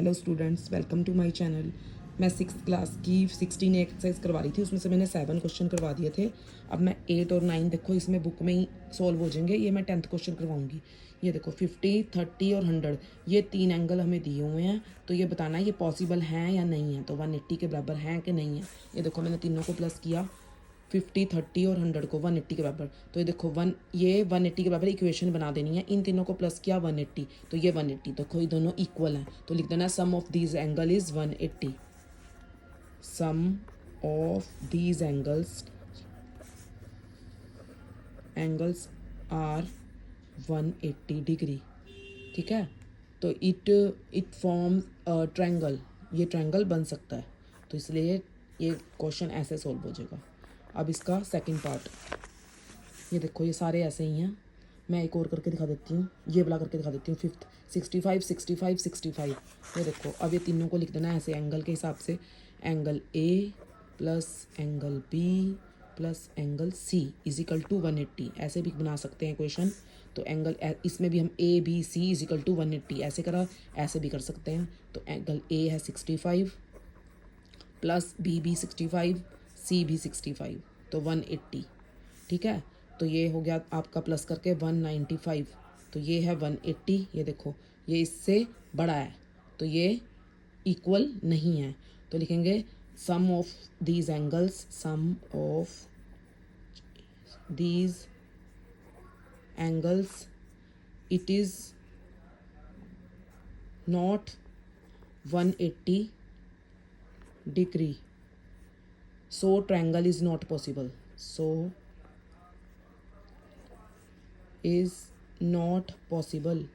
Hello students, welcome to my channel. मैं 6th class की 16 exercise करवा रही थी, उसमें से मैंने 7 क्वेश्चन करवा दिए थे। अब मैं 8 और 9 देखो इसमें बुक में ही सॉल्व हो जाएंगे। ये मैं 10th क्वेश्चन करवाऊंगी। ये देखो 50, 30 और 100 ये 3 एंगल हमें दिए हुए हैं, तो ये बताना है ये पॉसिबल हैं या नहीं है। तो 180 के बराबर हैं कि नहीं है। ये देखो मैंने तीनों को प्लस किया, 50, 30 और 100 को 180 के बराबर। तो ये देखो ये 180 के बराबर इक्वेशन बना देनी है। इन तीनों को प्लस किया 180, तो ये 180। देखो ये दोनों इक्वल हैं, तो लिख देना sum of these angle is 180। Sum of these angles are 180 degree. ठीक है, तो इट फॉर्म्स अ ट्रायंगल। ये ट्रायंगल बन सकता है, तो इसलिए ये क्वेश्चन ऐसे सॉल्व हो जाएगा। अब इसका सेकंड पार्ट, ये देखो ये सारे ऐसे ही हैं। मैं एक और करके दिखा देती हूँ, ये वाला करके दिखा देती हूँ। 5th 65, 65, 65। ये देखो अब ये तीनों को लिख देना है ऐसे एंगल के हिसाब से। Angle A plus angle B plus angle C is equal to 180। ऐसे भी बना सकते हैं क्वेश्चन। तो एंगल इसमें भी हम A B C is equal to 180 ऐसे करा, ऐसे भी कर सकते हैं। तो एंगल ए है 65 प्लस बी 65, सी भी 65, तो 180। ठीक है, तो ये हो गया आपका प्लस करके 195। तो ये है 180। ये देखो ये इससे बड़ा है, तो ये इक्वल नहीं है। तो लिखेंगे sum of these angles, sum of these angles it is not 180 degree, so triangle is not possible. So is not possible.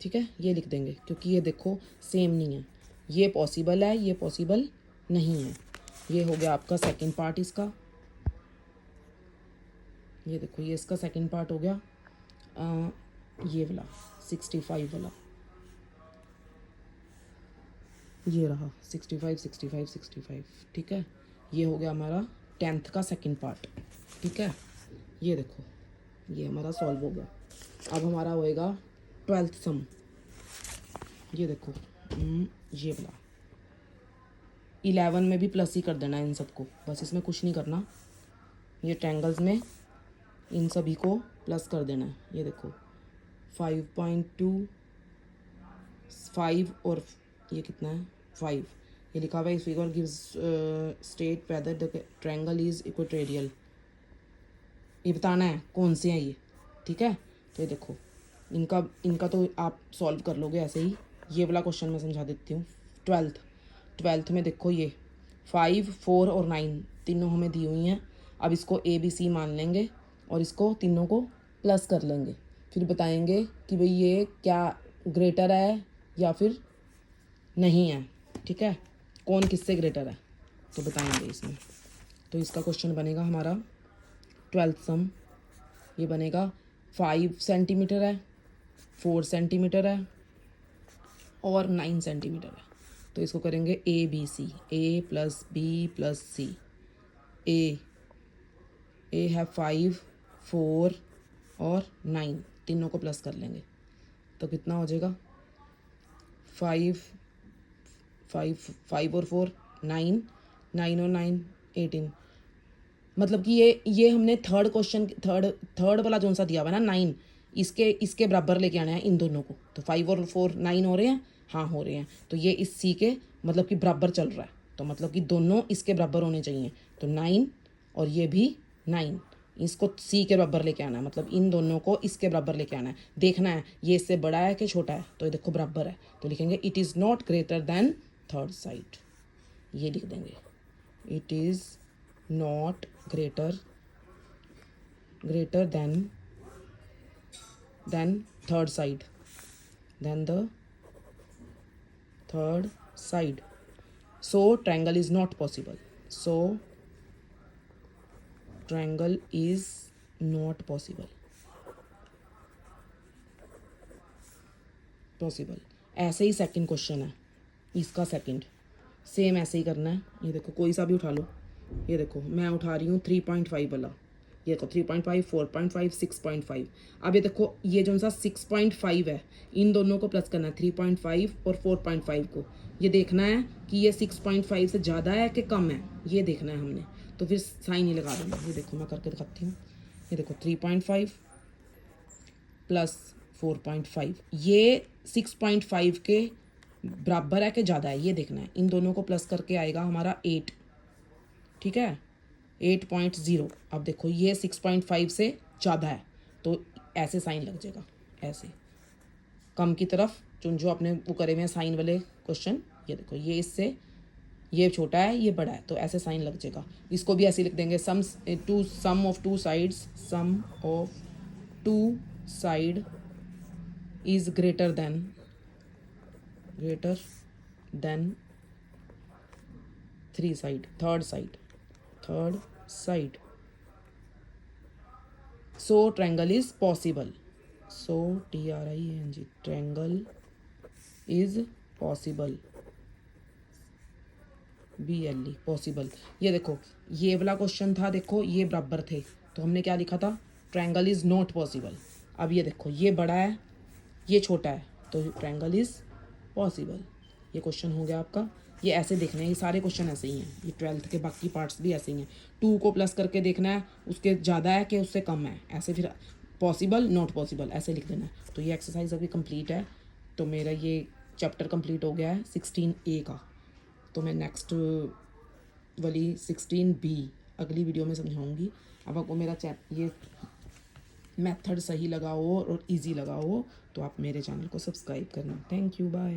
ठीक है, ये लिख देंगे क्योंकि ये देखो सेम नहीं है। ये पॉसिबल है, ये पॉसिबल नहीं है। ये हो गया आपका सेकंड पार्ट इसका। ये देखो ये इसका सेकंड पार्ट हो गया। ये वाला 65 वाला, ये रहा 65, 65, 65। ठीक है, ये हो गया हमारा 10th का सेकंड पार्ट। ठीक है, ये देखो ये हमारा सॉल्व हो गया। अब हमारा होएगा 12th सम। ये देखो ये वाला 11 में भी प्लस ही कर देना है इन सबको, बस इसमें कुछ नहीं करना। ये ट्रायंगल्स में इन सभी को प्लस कर देना है। ये देखो 5.2, 5 और ये कितना है 5। ये लिखा हुआ है इस figure gives state whether the triangle is equatorial. ये बताना है कौन से हैं ये। ठीक है, तो ये देखो इनका तो आप सॉल्व कर लोगे ऐसे ही। ये वाला क्वेश्चन मैं समझा देती हूँ। 12th में देखो ये 5, 4 और 9 तीनों हमें दी हुई हैं। अब इसको ए बी सी मान लेंगे और इसको तीनों को प्लस कर लेंगे। फिर बताएंगे कि भाई ये क्या ग्रेटर है या फिर नहीं है। ठीक है, कौन किससे ग्रेटर है तो बताएंगे इसमें। तो इसका क्वेश्चन बनेगा हमारा 12th सम। ये बनेगा 5 सेंटीमीटर है, 4 सेंटीमीटर है और 9 सेंटीमीटर है। तो इसको करेंगे A B C, A plus B plus C. A है 5, 4 और 9, तीनों को प्लस कर लेंगे तो कितना हो जाएगा 5, 5 और 4 9, 9 और 9 18। मतलब कि ये हमने थर्ड वाला जो सा दिया हुआ है ना 9, इसके बराबर लेके आना है इन दोनों को। तो 5 और 4 9 हो रहे हैं, हाँ हो रहे हैं। तो ये इस सी के मतलब कि बराबर चल रहा है, तो मतलब कि दोनों इसके बराबर होने चाहिए। तो 9 और ये भी 9, इसको सी के बराबर लेके आना है। मतलब इन दोनों को इसके बराबर लेके आना है। देखना है ये इससे बड़ा है कि छोटा है। तो ये देखो बराबर है, तो लिखेंगे it is not greater than third side. ये लिख देंगे it is not greater than third side, than the third side. So triangle is not possible. So triangle is not possible. ऐसे ही सेकंड क्वेश्चन है, इसका सेकंड सेम ऐसे ही करना है। ये देखो कोई सा भी उठा लो। ये देखो मैं उठा रही हूँ 3.5 वाला। ये देखो 3.5, 4.5, 6.5। अब ये देखो ये जो सा 6.5 है, इन दोनों को प्लस करना है, 3.5 और 4.5 को। ये देखना है कि ये 6.5 से ज़्यादा है कि कम है, ये देखना है हमने। तो फिर साइन ही लगा देना। ये देखो मैं करके दिखाती हूँ। ये देखो 3.5 प्लस 4.5, ये 6.5 के बराबर है कि ज़्यादा है, ये देखना है। इन दोनों को प्लस करके आएगा हमारा 8, ठीक है, 8.0। अब देखो ये 6.5 से ज़्यादा है, तो ऐसे साइन लग जाएगा, ऐसे कम की तरफ जो अपने वो करे हुए हैं साइन वाले क्वेश्चन। ये देखो ये इससे ये छोटा है, ये बड़ा है, तो ऐसे साइन लग जाएगा। इसको भी ऐसे लिख देंगे, sum of two sides, sum of two side is greater than three side, third side. So triangle is possible. So TRING, triangle is possible, BLE, possible. ये देखो ये वाला क्वेश्चन था, देखो ये बराबर थे, तो हमने क्या लिखा था, ट्रायंगल इज नॉट पॉसिबल। अब ये देखो ये बड़ा है, ये छोटा है, तो ट्रायंगल इज पॉसिबल। ये क्वेश्चन हो गया आपका। ये ऐसे देखना है, ये सारे क्वेश्चन ऐसे ही हैं, ये 12th के बाकी पार्ट्स भी ऐसे ही हैं। 2 को प्लस करके देखना है उसके ज़्यादा है कि उससे कम है, ऐसे फिर पॉसिबल नॉट पॉसिबल ऐसे लिख देना है। तो ये एक्सरसाइज अभी कंप्लीट है, तो मेरा ये चैप्टर कंप्लीट हो गया है 16A का। तो मैं नेक्स्ट वाली 16B अगली वीडियो में समझाऊंगी। अब आपको मेरा ये मेथड सही लगा हो और इजी लगा हो तो आप मेरे चैनल को सब्सक्राइब करना। Thank you, bye.